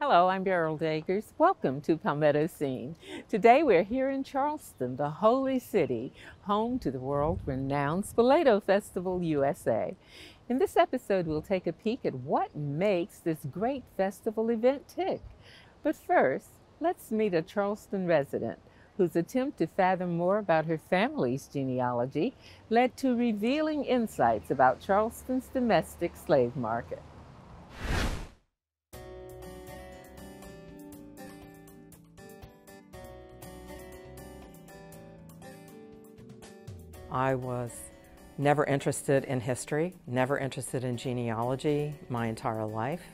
Hello, I'm Beryl Dagers. Welcome to Palmetto Scene. Today we're here in Charleston, the holy city, home to the world-renowned Spoleto Festival USA. In this episode, we'll take a peek at what makes this great festival event tick. But first, let's meet a Charleston resident whose attempt to fathom more about her family's genealogy led to revealing insights about Charleston's domestic slave market. I was never interested in history, never interested in genealogy my entire life.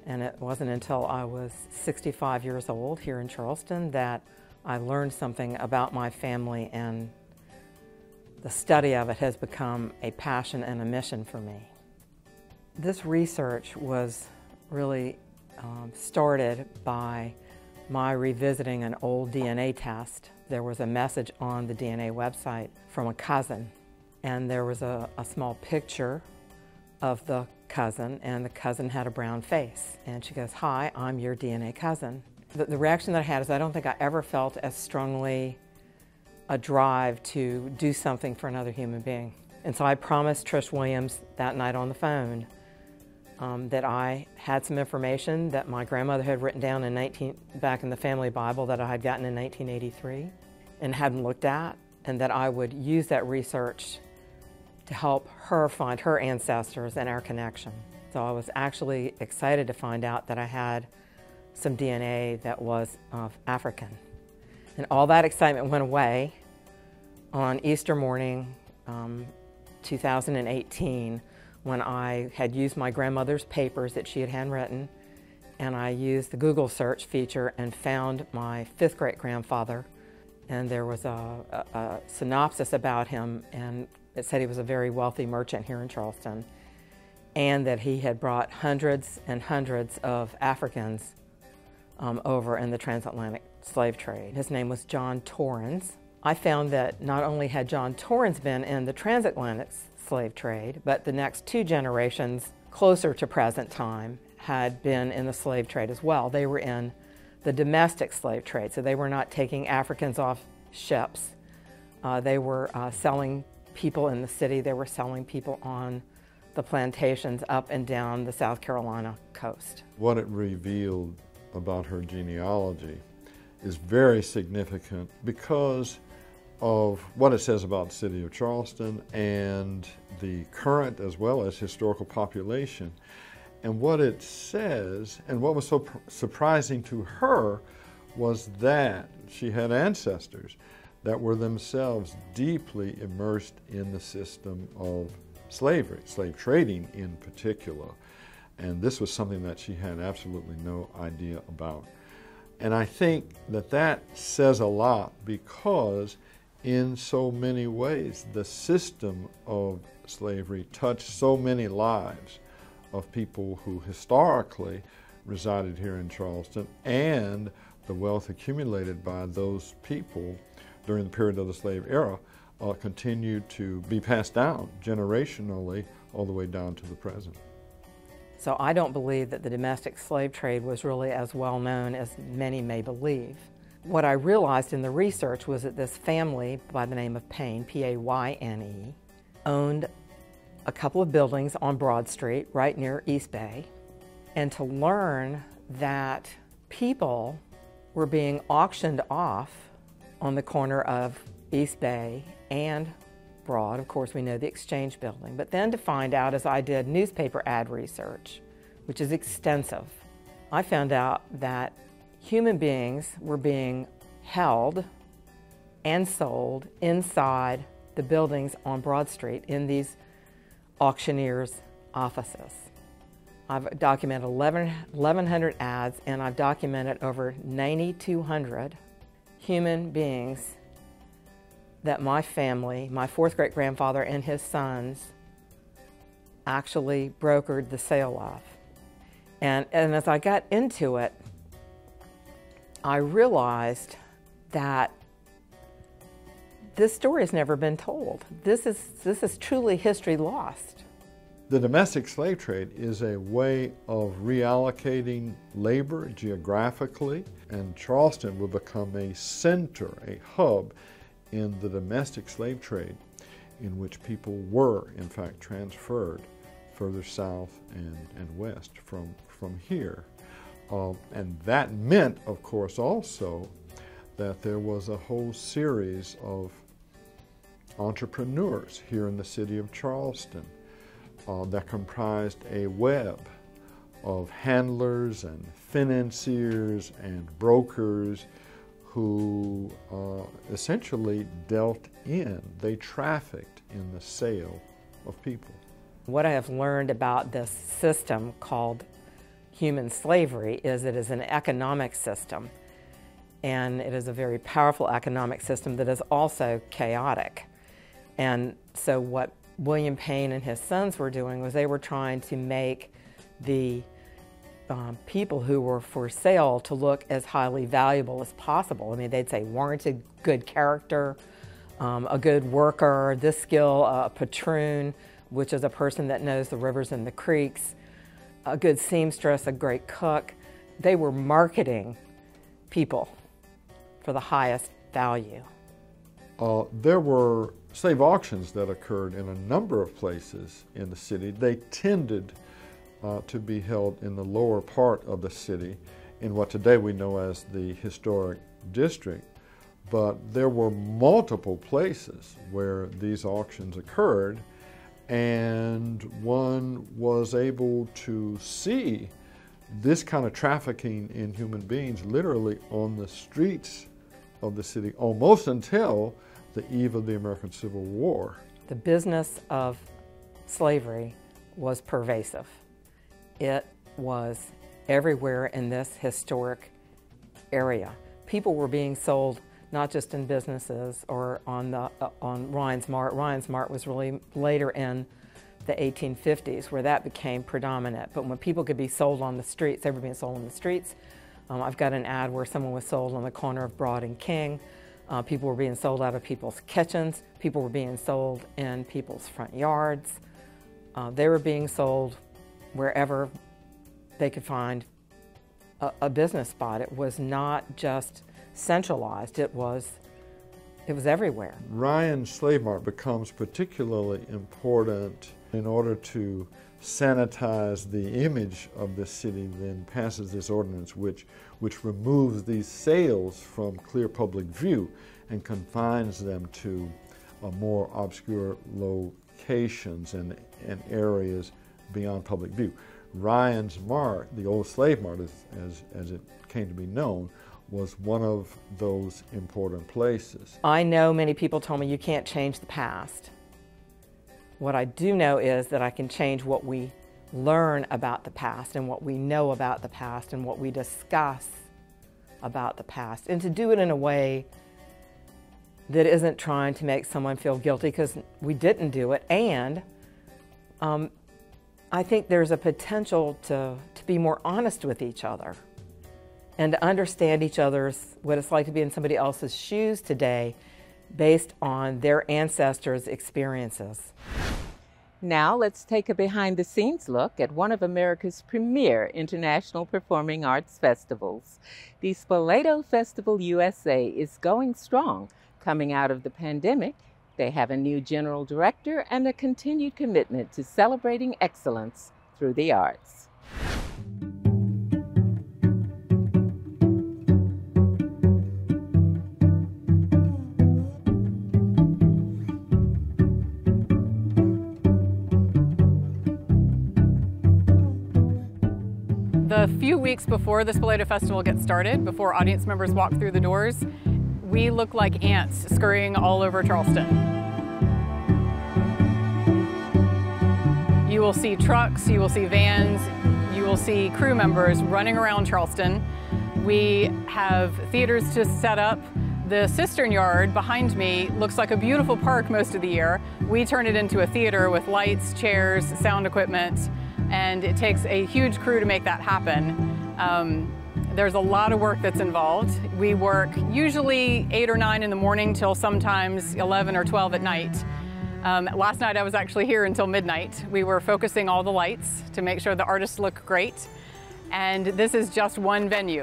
And it wasn't until I was 65 years old here in Charleston that I learned something about my family, and the study of it has become a passion and a mission for me. This research was really started by my revisiting an old DNA test. There was a message on the DNA website from a cousin, and there was a small picture of the cousin, and the cousin had a brown face. And she goes, "Hi, I'm your DNA cousin." The reaction that I had is I don't think I ever felt as strongly a drive to do something for another human being. And so I promised Trish Williams that night on the phone that I had some information that my grandmother had written down back in the family Bible that I had gotten in 1983 and hadn't looked at, and that I would use that research to help her find her ancestors and our connection. So I was actually excited to find out that I had some DNA that was African. And all that excitement went away on Easter morning, 2018, when I had used my grandmother's papers that she had handwritten, and I used the Google search feature and found my 5th great-grandfather. And there was a synopsis about him, and it said he was a very wealthy merchant here in Charleston, and that he had brought hundreds and hundreds of Africans over in the transatlantic slave trade. His name was John Torrens. I found that not only had John Torrens been in the transatlantic slave trade, but the next 2 generations closer to present time had been in the slave trade as well. They were in the domestic slave trade, so they were not taking Africans off ships. They were selling people in the city. They were selling people on the plantations up and down the South Carolina coast. What it revealed about her genealogy is very significant because of what it says about the city of Charleston and the current as well as historical population. And what it says, and what was so surprising to her, was that she had ancestors that were themselves deeply immersed in the system of slavery, slave trading in particular. And this was something that she had absolutely no idea about. And I think that that says a lot because in so many ways the system of slavery touched so many lives of people who historically resided here in Charleston, and the wealth accumulated by those people during the period of the slave era continued to be passed down generationally all the way down to the present. So I don't believe that the domestic slave trade was really as well known as many may believe. What I realized in the research was that this family by the name of Payne, P-A-Y-N-E, owned a couple of buildings on Broad Street right near East Bay, and to learn that people were being auctioned off on the corner of East Bay and Broad. Of course, we know the Exchange Building, but then to find out, as I did newspaper ad research, which is extensive, I found out that human beings were being held and sold inside the buildings on Broad Street in these auctioneers' offices. I've documented 1,100 ads, and I've documented over 9,200 human beings that my family, my fourth great-grandfather and his sons, actually brokered the sale of. And as I got into it, I realized that this story has never been told. This is truly history lost. The domestic slave trade is a way of reallocating labor geographically, and Charleston will become a center, a hub in the domestic slave trade, in which people were, in fact, transferred further south and west from here. And that meant, of course, also that there was a whole series of entrepreneurs here in the city of Charleston that comprised a web of handlers and financiers and brokers who essentially dealt in, they trafficked in the sale of people. What I have learned about this system called human slavery is it is an economic system, and it is a very powerful economic system that is also chaotic. And so what William Payne and his sons were doing was they were trying to make the people who were for sale to look as highly valuable as possible. I mean, they'd say warranted good character, a good worker, this skill, a patroon, which is a person that knows the rivers and the creeks, a good seamstress, a great cook. They were marketing people for the highest value. There were slave auctions that occurred in a number of places in the city. They tended to be held in the lower part of the city in what today we know as the historic district. But there were multiple places where these auctions occurred, and one was able to see this kind of trafficking in human beings literally on the streets of the city almost until the eve of the American Civil War. The business of slavery was pervasive. It was everywhere in this historic area. People were being sold not just in businesses or on Ryan's Mart. Ryan's Mart was really later in the 1850s where that became predominant. But when people could be sold on the streets, they were being sold on the streets. I've got an ad where someone was sold on the corner of Broad and King. People were being sold out of people's kitchens. People were being sold in people's front yards. They were being sold wherever they could find a business spot. It was not just centralized, it was everywhere. Ryan's Slave Mart becomes particularly important in order to sanitize the image of the city, then passes this ordinance which removes these sales from clear public view and confines them to more obscure locations and areas beyond public view. Ryan's Mart, the old slave mart as it came to be known, was one of those important places. I know many people told me you can't change the past. What I do know is that I can change what we learn about the past and what we know about the past and what we discuss about the past, and to do it in a way that isn't trying to make someone feel guilty because we didn't do it. And I think there's a potential to be more honest with each other and to understand each other's, what it's like to be in somebody else's shoes today based on their ancestors' experiences. Now let's take a behind-the-scenes look at one of America's premier international performing arts festivals. The Spoleto Festival USA is going strong. Coming out of the pandemic, they have a new general director and a continued commitment to celebrating excellence through the arts. The few weeks before the Spoleto Festival gets started, before audience members walk through the doors, we look like ants scurrying all over Charleston. You will see trucks, you will see vans, you will see crew members running around Charleston. We have theaters to set up. The cistern yard behind me looks like a beautiful park most of the year. We turn it into a theater with lights, chairs, sound equipment, and it takes a huge crew to make that happen. There's a lot of work that's involved. We work usually 8 or 9 in the morning till sometimes 11 or 12 at night. Last night I was actually here until midnight. We were focusing all the lights to make sure the artists look great. And this is just one venue.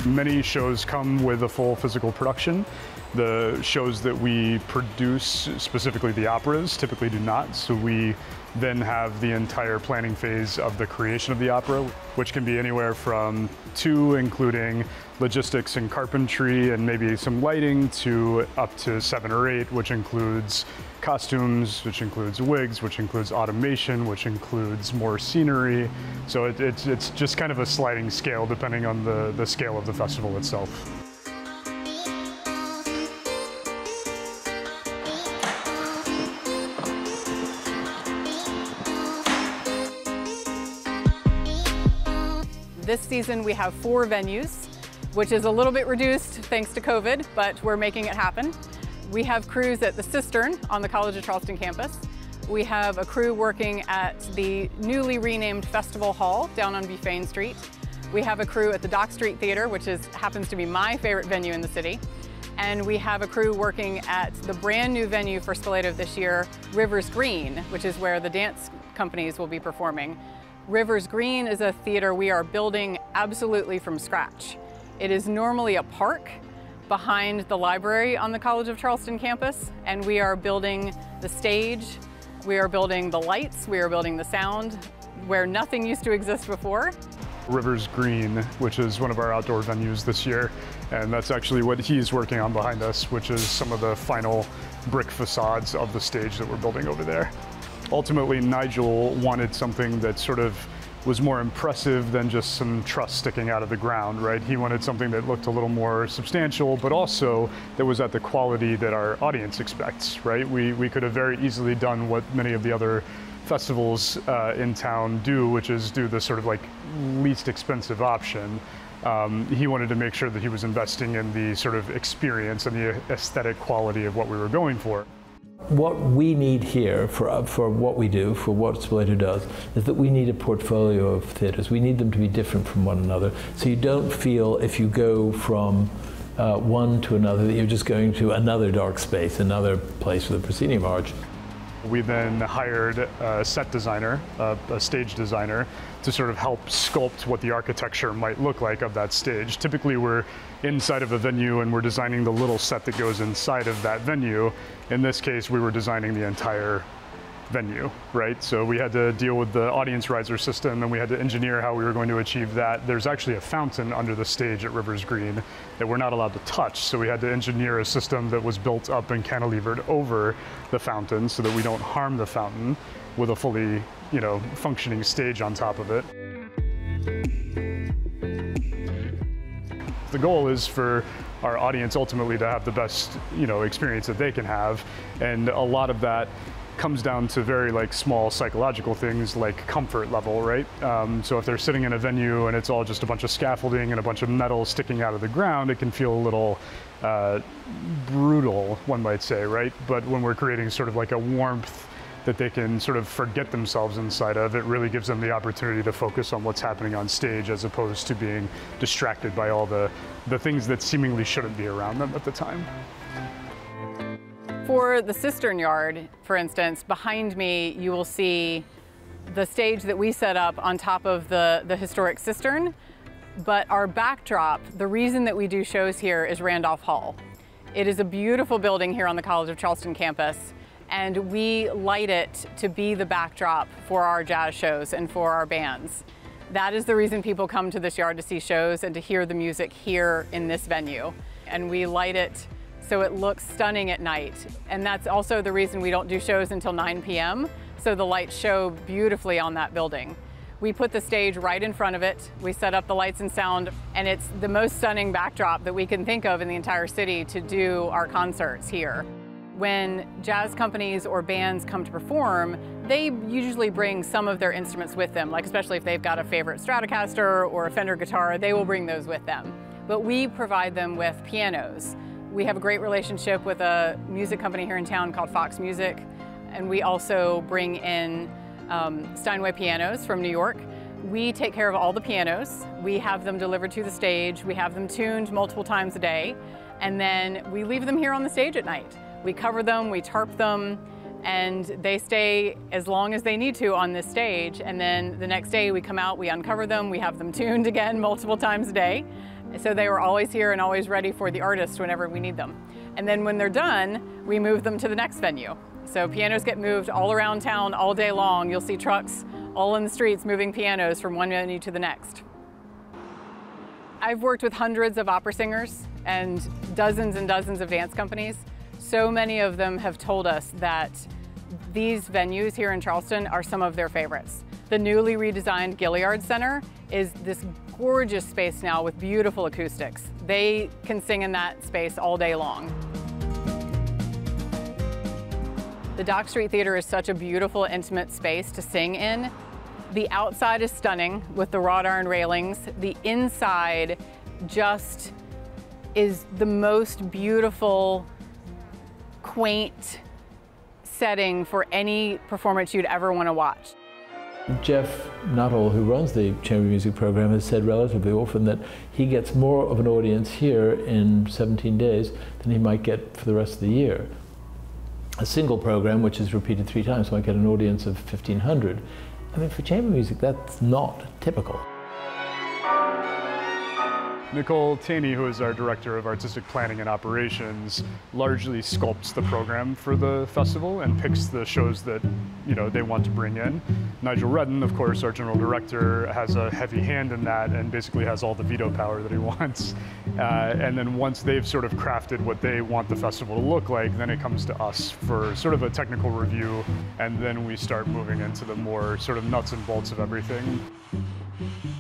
Many shows come with a full physical production. The shows that we produce, specifically the operas, typically do not. So we then have the entire planning phase of the creation of the opera, which can be anywhere from 2, including logistics and carpentry and maybe some lighting, to up to 7 or 8, which includes costumes, which includes wigs, which includes automation, which includes more scenery. So it's just kind of a sliding scale depending on the scale of the festival itself. This season we have 4 venues, which is a little bit reduced thanks to COVID, but we're making it happen. We have crews at the Cistern on the College of Charleston campus. We have a crew working at the newly renamed Festival Hall down on Buffane Street. We have a crew at the Dock Street Theater, which happens to be my favorite venue in the city. And we have a crew working at the brand new venue for Spoleto this year, Rivers Green, which is where the dance companies will be performing. Rivers Green is a theater we are building absolutely from scratch. It is normally a park behind the library on the College of Charleston campus, and we are building the stage, we are building the lights, we are building the sound, where nothing used to exist before. Rivers Green, which is one of our outdoor venues this year, and that's actually what he's working on behind us, which is some of the final brick facades of the stage that we're building over there. Ultimately, Nigel wanted something that sort of was more impressive than just some truss sticking out of the ground, right? He wanted something that looked a little more substantial, but also that was at the quality that our audience expects, right? We could have very easily done what many of the other festivals in town do, which is do the sort of like least expensive option. He wanted to make sure that he was investing in the sort of experience and the aesthetic quality of what we were going for. What we need here for what we do, for what Spoleto does, is that we need a portfolio of theatres. We need them to be different from one another, so you don't feel if you go from one to another that you're just going to another dark space, another place with a proscenium arch. We then hired a set designer, a stage designer, to sort of help sculpt what the architecture might look like of that stage. Typically we're inside of a venue and we're designing the little set that goes inside of that venue. In this case, we were designing the entire venue, right? So we had to deal with the audience riser system and we had to engineer how we were going to achieve that. There's actually a fountain under the stage at Rivers Green that we're not allowed to touch. So we had to engineer a system that was built up and cantilevered over the fountain so that we don't harm the fountain with a fully, functioning stage on top of it. The goal is for our audience ultimately to have the best, experience that they can have. And a lot of that comes down to very small psychological things like comfort level, right? So if they're sitting in a venue and it's all just a bunch of scaffolding and a bunch of metal sticking out of the ground, it can feel a little brutal, one might say, right? But when we're creating sort of like a warmth that they can sort of forget themselves inside of, it really gives them the opportunity to focus on what's happening on stage as opposed to being distracted by all the things that seemingly shouldn't be around them at the time. For the Cistern Yard, for instance, behind me you will see the stage that we set up on top of the historic cistern, but our backdrop, the reason that we do shows here is Randolph Hall. It is a beautiful building here on the College of Charleston campus, and we light it to be the backdrop for our jazz shows and for our bands. That is the reason people come to this yard to see shows and to hear the music here in this venue. And we light it so it looks stunning at night. And that's also the reason we don't do shows until 9 p.m. so the lights show beautifully on that building. We put the stage right in front of it. We set up the lights and sound, and it's the most stunning backdrop that we can think of in the entire city to do our concerts here. When jazz companies or bands come to perform, they usually bring some of their instruments with them, like especially if they've got a favorite Stratocaster or a Fender guitar, they will bring those with them. But we provide them with pianos. We have a great relationship with a music company here in town called Fox Music, and we also bring in Steinway pianos from New York. We take care of all the pianos. We have them delivered to the stage. We have them tuned multiple times a day, and then we leave them here on the stage at night. We cover them, we tarp them, and they stay as long as they need to on this stage. And then the next day we come out, we uncover them, we have them tuned again multiple times a day. So they were always here and always ready for the artist whenever we need them. And then when they're done, we move them to the next venue. So pianos get moved all around town all day long. You'll see trucks all in the streets moving pianos from one venue to the next. I've worked with hundreds of opera singers and dozens of dance companies. So many of them have told us that these venues here in Charleston are some of their favorites. The newly redesigned Gilliard Center is this gorgeous space now with beautiful acoustics. They can sing in that space all day long. The Dock Street Theater is such a beautiful, intimate space to sing in. The outside is stunning with the wrought iron railings. The inside just is the most beautiful, quaint setting for any performance you'd ever want to watch. Jeff Nuttall, who runs the chamber music program, has said relatively often that he gets more of an audience here in 17 days than he might get for the rest of the year. A single program, which is repeated 3 times, might get an audience of 1,500. I mean, for chamber music, that's not typical. Nicole Taney, who is our Director of Artistic Planning and Operations, largely sculpts the program for the festival and picks the shows that they want to bring in. Nigel Redden, of course, our General Director, has a heavy hand in that and basically has all the veto power that he wants. And then once they've sort of crafted what they want the festival to look like, then it comes to us for sort of a technical review, and then we start moving into the more sort of nuts and bolts of everything.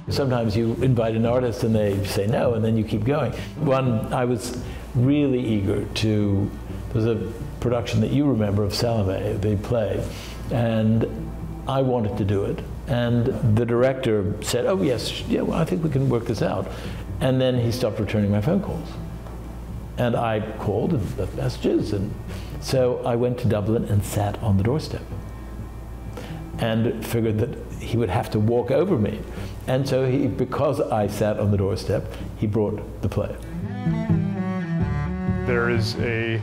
Sometimes you invite an artist and they say no, and then you keep going. One, I was really eager to, there's a production that you remember of Salome, they play, and I wanted to do it. And the director said, oh yes, yeah, well, I think we can work this out. And then he stopped returning my phone calls. And I called and left messages, and so I went to Dublin and sat on the doorstep and figured that he would have to walk over me. And so because I sat on the doorstep, he brought the play. There is a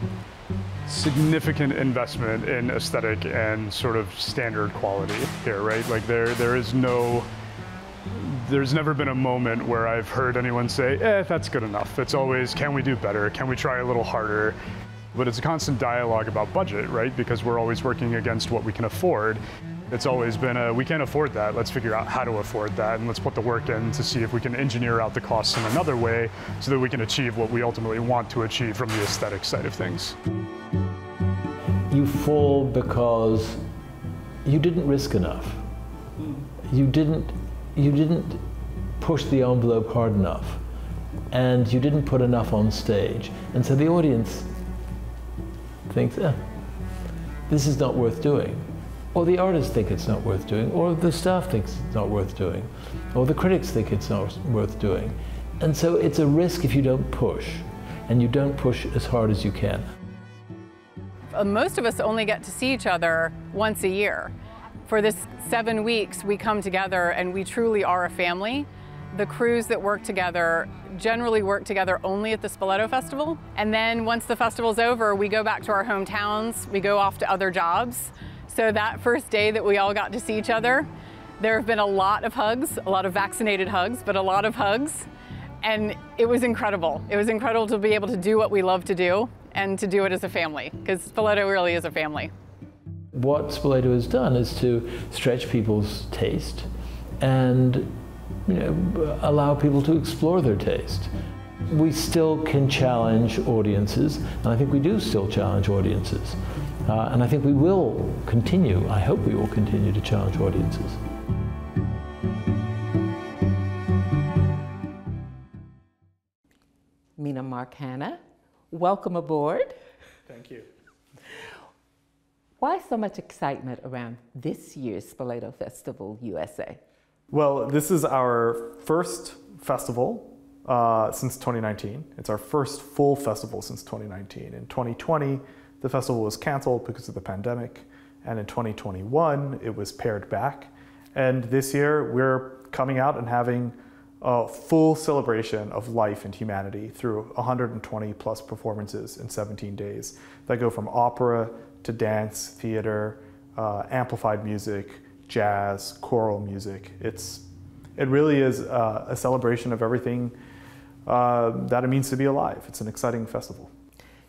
significant investment in aesthetic and sort of standard quality here, right? Like there's never been a moment where I've heard anyone say, that's good enough. It's always, can we do better? Can we try a little harder? But it's a constant dialogue about budget, right? Because we're always working against what we can afford. It's always been we can't afford that, let's figure out how to afford that, and let's put the work in to see if we can engineer out the costs in another way so that we can achieve what we ultimately want to achieve from the aesthetic side of things. You fall because you didn't risk enough. You didn't push the envelope hard enough, and you didn't put enough on stage. And so the audience thinks, this is not worth doing. Or the artists think it's not worth doing, or the staff thinks it's not worth doing, or the critics think it's not worth doing. And so it's a risk if you don't push, and you don't push as hard as you can. Most of us only get to see each other once a year. For this 7 weeks, we come together and we truly are a family. The crews that work together generally work together only at the Spoleto Festival. And then once the festival's over, we go back to our hometowns, we go off to other jobs. So that first day that we all got to see each other, there have been a lot of hugs, a lot of vaccinated hugs, but a lot of hugs. And it was incredible. It was incredible to be able to do what we love to do and to do it as a family, because Spoleto really is a family. What Spoleto has done is to stretch people's taste and allow people to explore their taste. We still can challenge audiences, and I think we do still challenge audiences. And I think we will continue, I hope we will continue to challenge audiences. Mena, Mark, Hanna, welcome aboard. Thank you. Why so much excitement around this year's Spoleto Festival USA? Well, this is our first festival since 2019. It's our first full festival since 2019. In 2020, the festival was canceled because of the pandemic, and in 2021, it was pared back. And this year, we're coming out and having a full celebration of life and humanity through 120 plus performances in 17 days that go from opera to dance, theater, amplified music, jazz, choral music. It really is a celebration of everything that it means to be alive. It's an exciting festival.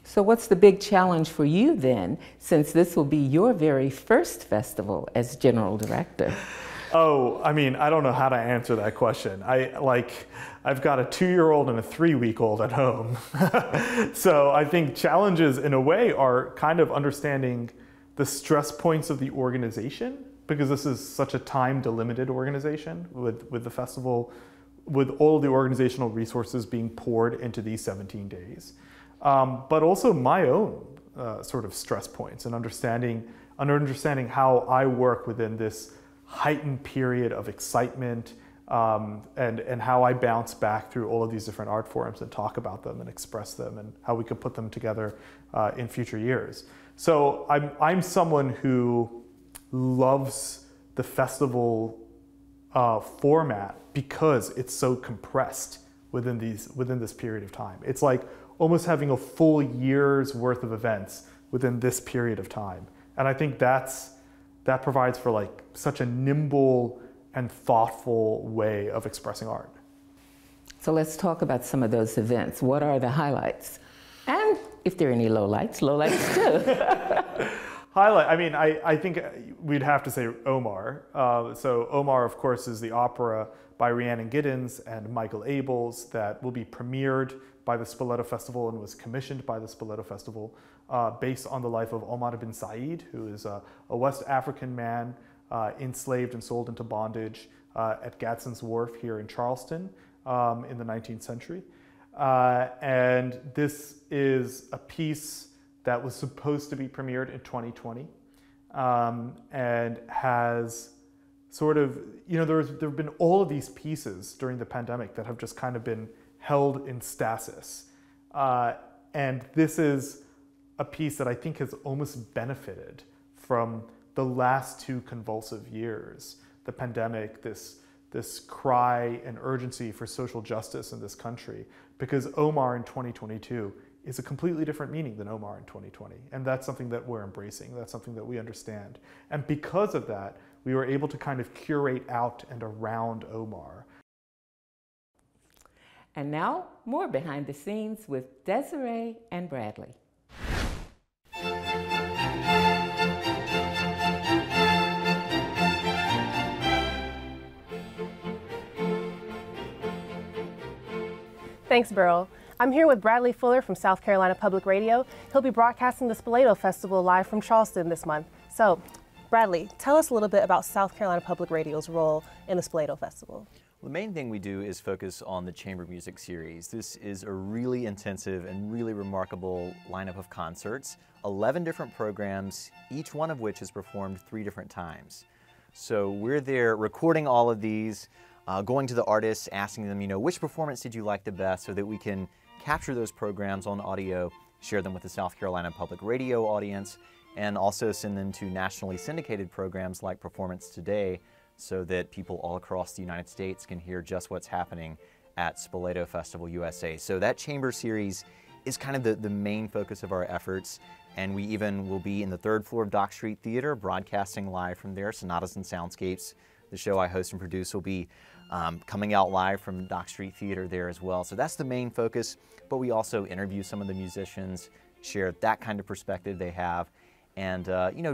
So what's the big challenge for you then, since this will be your very first festival as general director? Oh, I mean, I don't know how to answer that question. I've got a 2-year-old and a 3-week-old at home. So I think challenges in a way are kind of understanding the stress points of the organization, because this is such a time-delimited organization with the festival, with all the organizational resources being poured into these 17 days. But also my own sort of stress points and understanding how I work within this heightened period of excitement, and how I bounce back through all of these different art forms and talk about them and express them and how we could put them together in future years. So I'm someone who loves the festival format because it's so compressed within this period of time. It's like almost having a full year's worth of events within this period of time. And I think that provides for like such a nimble and thoughtful way of expressing art. So let's talk about some of those events. What are the highlights? And if there are any lowlights too. Highlight, I mean, I think we'd have to say Omar. So Omar, of course, is the opera by Rhiannon Giddens and Michael Abels that will be premiered by the Spoleto Festival and was commissioned by the Spoleto Festival based on the life of Omar bin Said, who is a West African man enslaved and sold into bondage at Gadsden's Wharf here in Charleston in the 19th century. And this is a piece that was supposed to be premiered in 2020 and has sort of, there have been all of these pieces during the pandemic that have just kind of been held in stasis. And this is a piece that I think has almost benefited from the last 2 convulsive years. The pandemic, this cry and urgency for social justice in this country, because Omar in 2022 is a completely different meaning than Omar in 2020. And that's something that we're embracing. That's something that we understand. And because of that, we were able to kind of curate out and around Omar. And now, more behind the scenes with Desiree and Bradley. Thanks, Beryl. I'm here with Bradley Fuller from South Carolina Public Radio. He'll be broadcasting the Spoleto Festival live from Charleston this month. So, Bradley, tell us a little bit about South Carolina Public Radio's role in the Spoleto Festival. Well, the main thing we do is focus on the chamber music series. This is a really intensive and really remarkable lineup of concerts, 11 different programs, each one of which is performed 3 different times. So we're there recording all of these, going to the artists, asking them, which performance did you like the best, so that we can capture those programs on audio, share them with the South Carolina Public Radio audience, and also send them to nationally syndicated programs like Performance Today, so that people all across the United States can hear just what's happening at Spoleto Festival USA. So that chamber series is kind of the main focus of our efforts, and we even will be in the 3rd floor of Dock Street Theater, broadcasting live from there. Sonatas and Soundscapes, the show I host and produce, will be coming out live from Dock Street Theater there as well. So that's the main focus, but we also interview some of the musicians, share that kind of perspective they have, and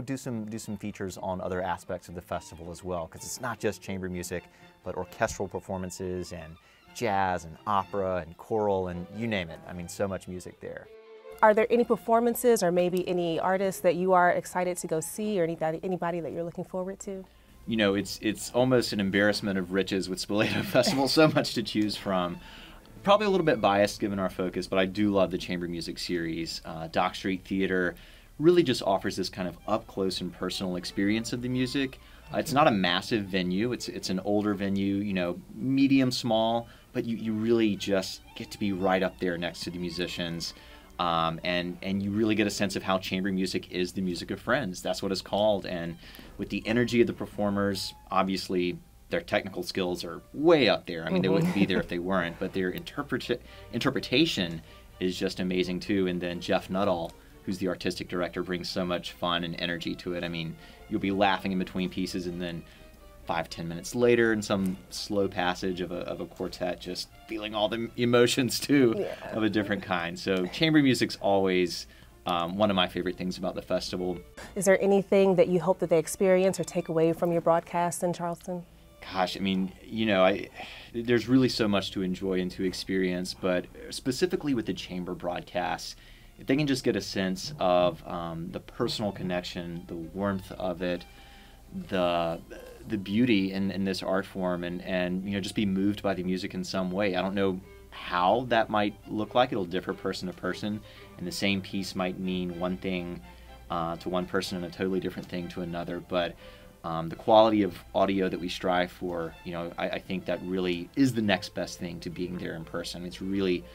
do some features on other aspects of the festival as well, because it's not just chamber music, but orchestral performances and jazz and opera and choral and you name it. I mean, so much music there. Are there any performances or maybe any artists that you are excited to go see, or anybody that you're looking forward to? It's almost an embarrassment of riches with Spoleto Festival, so much to choose from. Probably a little bit biased given our focus, but I do love the chamber music series. Dock Street Theater really just offers this kind of up close and personal experience of the music. It's not a massive venue. It's an older venue, you know, medium small, but you really just get to be right up there next to the musicians. And you really get a sense of how chamber music is the music of friends. That's what it's called. And with the energy of the performers, obviously their technical skills are way up there. I mean, they wouldn't be there if they weren't, but their interpretation is just amazing too. And then Jeff Nuttall, who's the artistic director, brings so much fun and energy to it. I mean, you'll be laughing in between pieces, and then 5-10 minutes later, in some slow passage of a quartet, just feeling all the emotions too, of a different kind. So chamber music's always one of my favorite things about the festival. Is there anything that you hope that they experience or take away from your broadcast in Charleston? Gosh, I mean, you know, there's really so much to enjoy and to experience, but specifically with the chamber broadcasts, if they can just get a sense of the personal connection, the warmth of it, the beauty in this art form, and you know, just be moved by the music in some way. I don't know how that might look like. It'll differ person to person, and the same piece might mean one thing to one person and a totally different thing to another. But the quality of audio that we strive for, you know, I think that really is the next best thing to being there in person. It's really,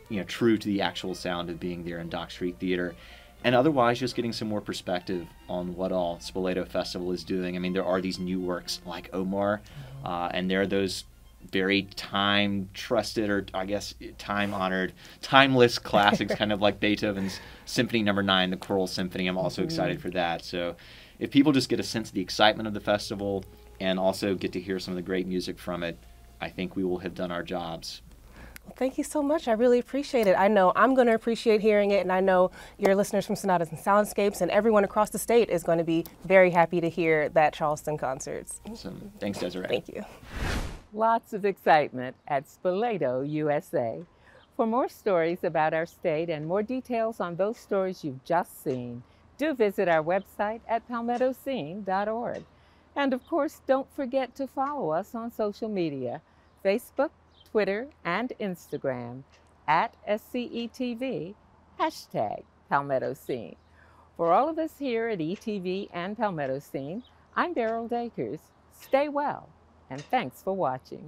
you know, true to the actual sound of being there in Dock Street Theater. And otherwise, just getting some more perspective on what all Spoleto Festival is doing. I mean, there are these new works like Omar, and there are those very time-trusted, or I guess time-honored, timeless classics, kind of like Beethoven's Symphony No. 9, the Choral Symphony. I'm also excited for that. So if people just get a sense of the excitement of the festival and also get to hear some of the great music from it, I think we will have done our jobs. Thank you so much. I really appreciate it. I know I'm going to appreciate hearing it, and I know your listeners from Sonatas and Soundscapes and everyone across the state is going to be very happy to hear that Charleston concerts. Awesome. Thanks, Desiree. Thank you. Lots of excitement at Spoleto USA. For more stories about our state and more details on those stories you've just seen, do visit our website at palmettoscene.org. And of course, don't forget to follow us on social media, Facebook, Twitter, and Instagram at SCETV, #Palmetto Scene. For all of us here at ETV and Palmetto Scene, I'm Beryl Dakers. Stay well, and thanks for watching.